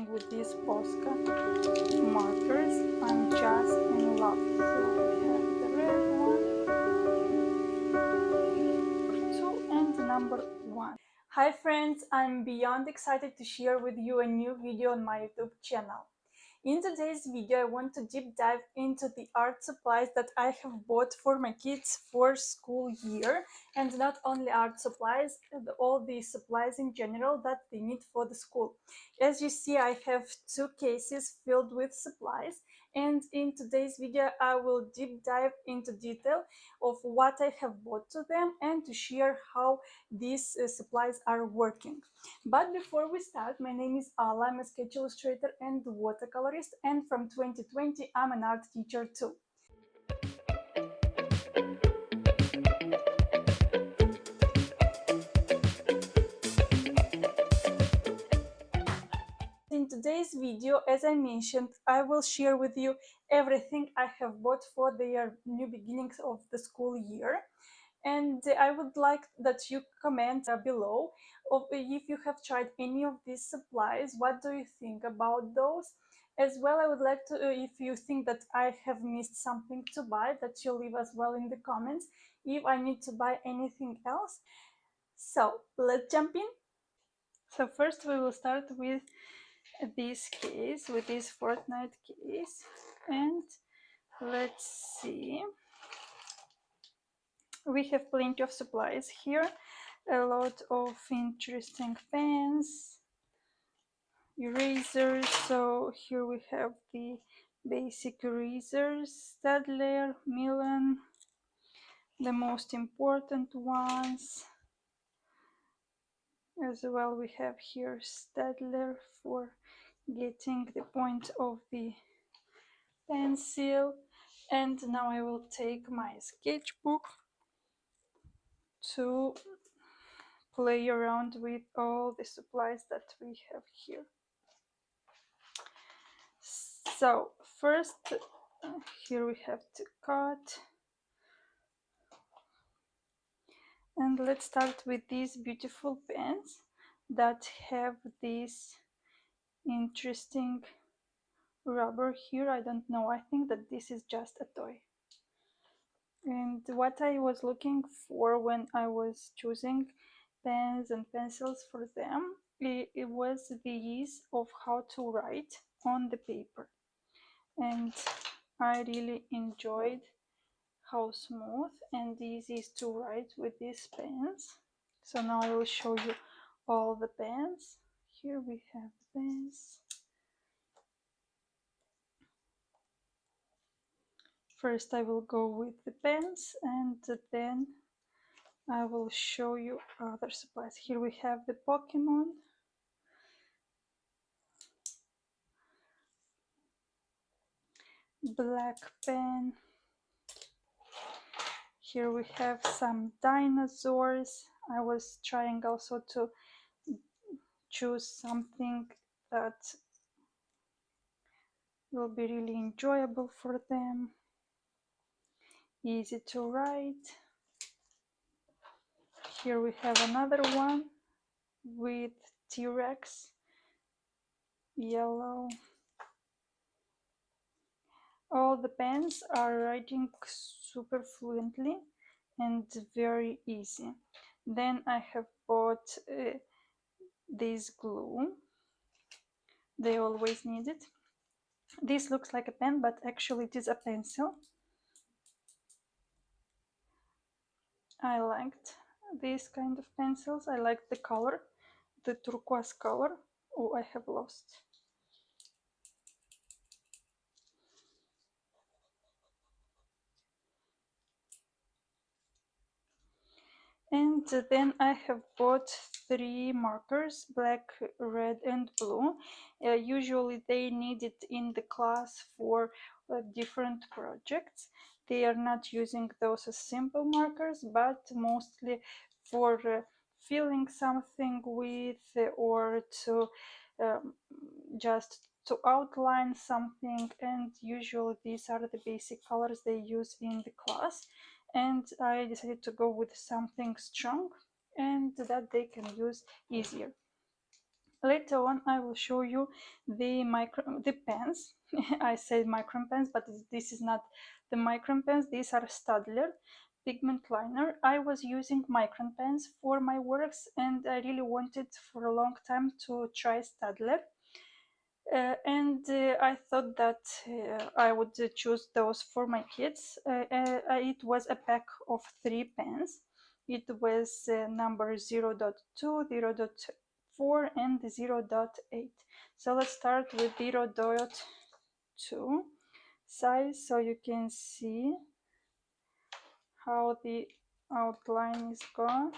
With these Posca markers, I'm just in love. So we have the red one, number 2, and number 1. Hi friends, I'm beyond excited to share with you a new video on my YouTube channel. In today's video, I want to deep dive into the art supplies that I have bought for my kids for school year, and not only art supplies, all the supplies in general that they need for the school. As you see, I have 2 cases filled with supplies, and in today's video, I will deep dive into detail of what I have bought to them and to share how these supplies are working. But before we start, my name is Ala. I'm a sketch illustrator and watercolorist, and from 2020 I'm an art teacher too. In today's video, as I mentioned, I will share with you everything I have bought for the new beginnings of the school year. And I would like that you comment below if you have tried any of these supplies. What do you think about those? As well, I would like to, if you think that I have missed something to buy, that you leave as well in the comments if I need to buy anything else. So let's jump in. So first we will start with this case, with this Fortnite case, and let's see. We have plenty of supplies here, a lot of interesting pens, erasers. So here we have the basic erasers, Staedtler, Milan, the most important ones. As well, we have here Staedtler for getting the point of the pencil. And now I will take my sketchbook to play around with all the supplies that we have here. So first, here we have to cut, and let's start with these beautiful pens that have this interesting rubber here. I don't know, I think that this is just a toy. And what I was looking for when I was choosing pens and pencils for them, it was the ease of how to write on the paper. And I really enjoyed how smooth and easy it is to write with these pens. So now I will show you all the pens. Here we have pens. First I will go with the pens, and then I will show you other supplies. Here we have the Pokemon, black pen. Here we have some dinosaurs. I was trying also to choose something that will be really enjoyable for them, easy to write. Here we have another one with T-Rex, yellow. All the pens are writing super fluently and very easy. Then I have bought this glue. They always need it. This looks like a pen, but actually it is a pencil. I liked these kind of pencils. I liked the color, the turquoise color. Oh, I have lost. And then I have bought 3 markers, black, red and blue. Usually they need it in the class for different projects. They are not using those as simple markers, but mostly for filling something with, or to just to outline something. And usually these are the basic colors they use in the class, and I decided to go with something strong and that they can use easier. Later on, I will show you the pens. I said micron pens, but this is not the micron pens. These are Staedtler pigment liner. I was using micron pens for my works, and I really wanted for a long time to try Staedtler. And I thought that I would choose those for my kids. It was a pack of 3 pens. It was number 0.2, 0.4, and 0.8. So let's start with 0.2 size, so you can see how the outline is gone.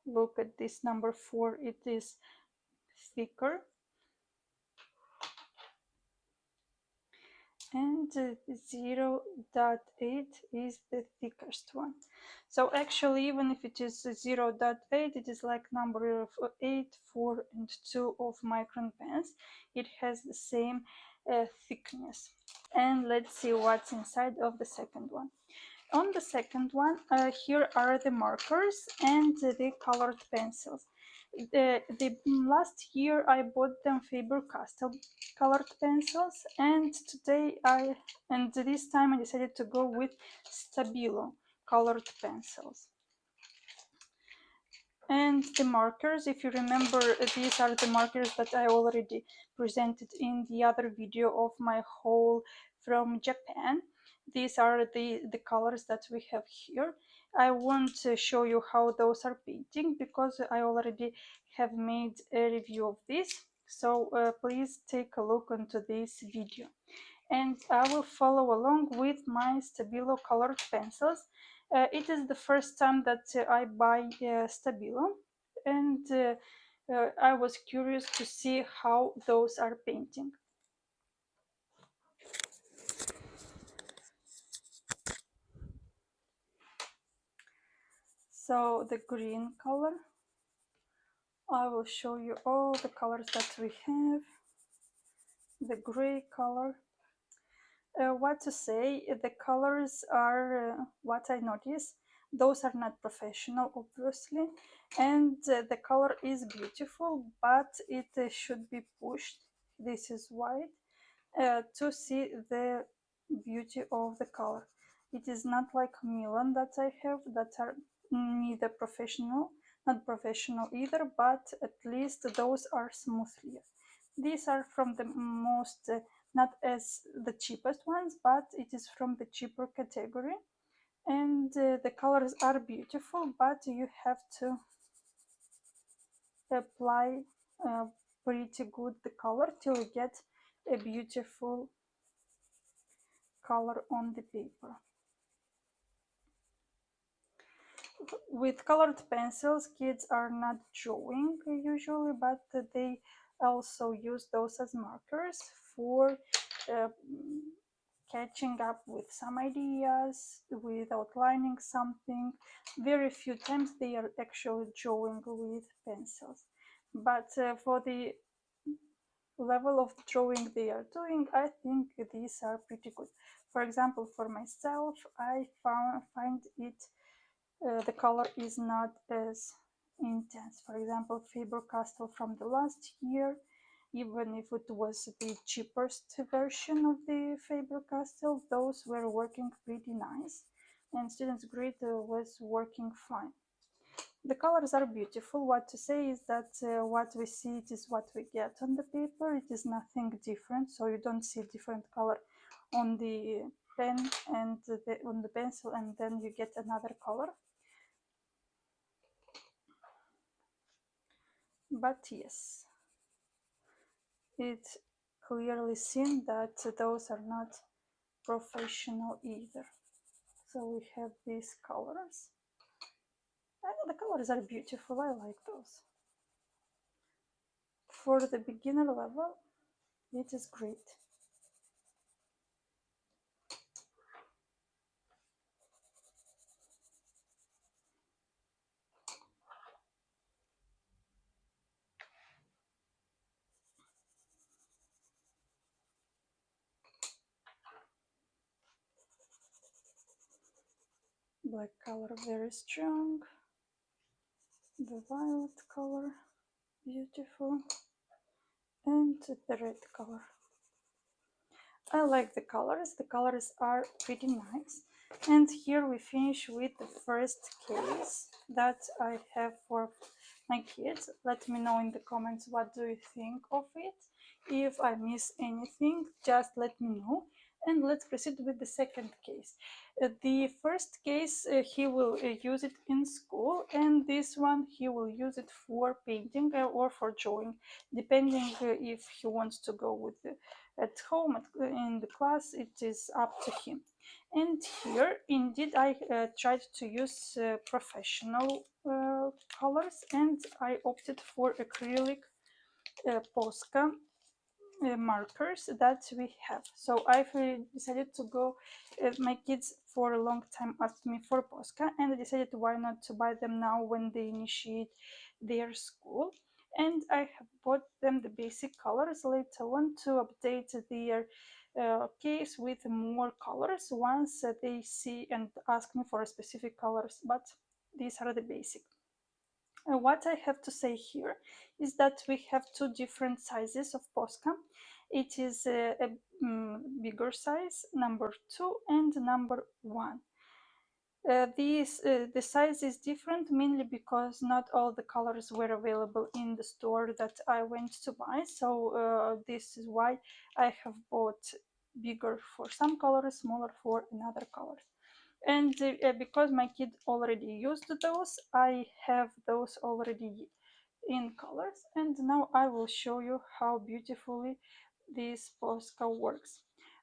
Look at this number 4, it is thicker. And 0.8 is the thickest one. So actually, even if it is 0.8, it is like number of 8, 4, and 2 of micron pens. It has the same thickness. And let's see what's inside of the second one. On the second one, here are the markers and the colored pencils. The last year I bought them Faber-Castell colored pencils, and this time I decided to go with Stabilo colored pencils. And the markers, if you remember, these are the markers that I already presented in the other video of my haul from Japan. These are the colors that we have here. I won't show you how those are painting because I already have made a review of this. So please take a look into this video. And I will follow along with my Stabilo colored pencils. It is the first time that I buy Stabilo, and I was curious to see how those are painting. So the green color, I will show you all the colors that we have. The gray color. What to say, the colors are what I notice. Those are not professional, obviously, and the color is beautiful, but it should be pushed. This is white to see the beauty of the color. It is not like Milan that I have that are neither professional, not professional either, but at least those are smoothly. These are from the most, not as the cheapest ones, but it is from the cheaper category. And the colors are beautiful, but you have to apply pretty good the color till you get a beautiful color on the paper. With colored pencils, kids are not drawing usually, but they also use those as markers for uh, catching up with some ideas, with outlining something. Very few times they are actually drawing with pencils. But for the level of drawing they are doing, I think these are pretty good. For example, for myself, I find it the color is not as intense. For example, Faber-Castell from the last year, even if it was the cheapest version of the Faber-Castell, those were working pretty nice, and Students Grid was working fine. The colors are beautiful. What to say is that what we see, it is what we get on the paper. It is nothing different, so you don't see different color on the pen and on the pencil, and then you get another color. But yes, it's clearly seen that those are not professional either. So we have these colors. The colors are beautiful, I like those. For the beginner level, it is great. Black color very strong. the violet color, beautiful, and the red color. I like the colors are pretty nice. And here we finish with the first case that I have for my kids. Let me know in the comments what do you think of it. If I miss anything, just let me know. And let's proceed with the second case. The first case, he will use it in school, and this one he will use it for painting or for drawing, depending if he wants to go with at home in the class. It is up to him. And here indeed I tried to use professional colors, and I opted for acrylic Posca markers that we have. So I've decided to go, my kids for a long time asked me for Posca, and I decided why not to buy them now when they initiate their school. And I have bought them the basic colors. Later on to update their case with more colors once they see and ask me for specific colors, but these are the basic. What I have to say here is that we have two different sizes of Posca. It is a bigger size, number 2, and number 1. The size is different mainly because not all the colors were available in the store that I went to buy. So this is why I have bought bigger for some colors, smaller for another colors. And because my kid already used those, I have those already in colors, and now I will show you how beautifully this Posca works.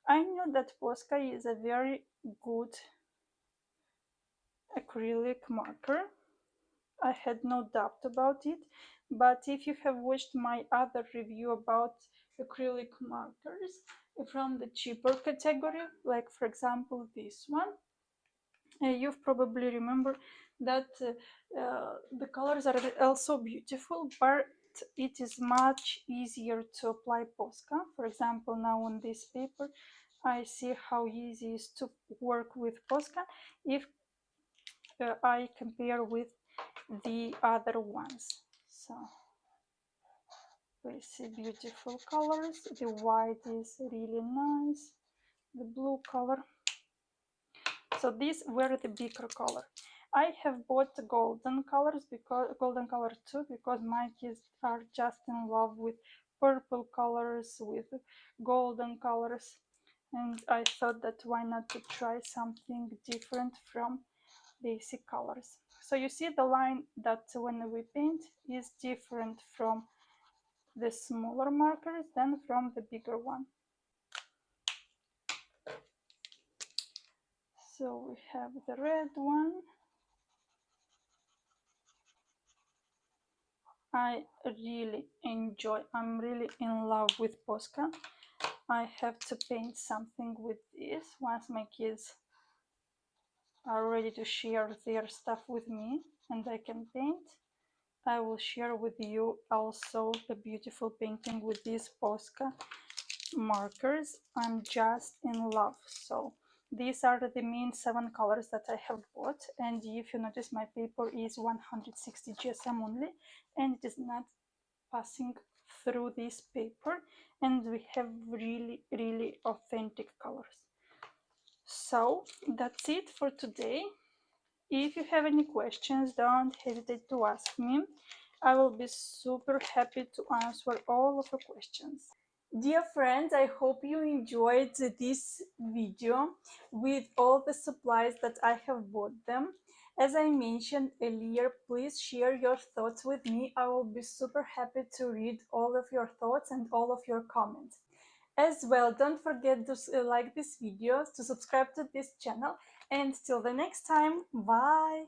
I know that Posca is a very good acrylic marker. I had no doubt about it, but if you have watched my other review about acrylic markers from the cheaper category, like for example this one, you've probably remember that the colors are also beautiful, but it is much easier to apply Posca. For example, now on this paper, I see how easy it is to work with Posca if I compare with the other ones. So we see beautiful colors. The white is really nice. The blue color. So these were the bigger color. I have bought golden colors, because golden color too, because my kids are just in love with purple colors, with golden colors, and I thought that why not to try something different from basic colors. So you see the line that when we paint is different from the smaller markers than from the bigger one. So we have the red one. I really enjoy, I'm really in love with Posca. I have to paint something with this once my kids are ready to share their stuff with me and I can paint. I will share with you also a beautiful painting with these Posca markers. I'm just in love. So these are the main 7 colors that I have bought, and if you notice, my paper is 160 GSM only, and it is not passing through this paper, and we have really authentic colors. So that's it for today. If you have any questions, don't hesitate to ask me. I will be super happy to answer all of your questions. Dear friends, I hope you enjoyed this video with all the supplies that I have bought them. As I mentioned earlier, please share your thoughts with me. I will be super happy to read all of your thoughts and all of your comments. As well, don't forget to like this video, to subscribe to this channel, and till the next time, bye!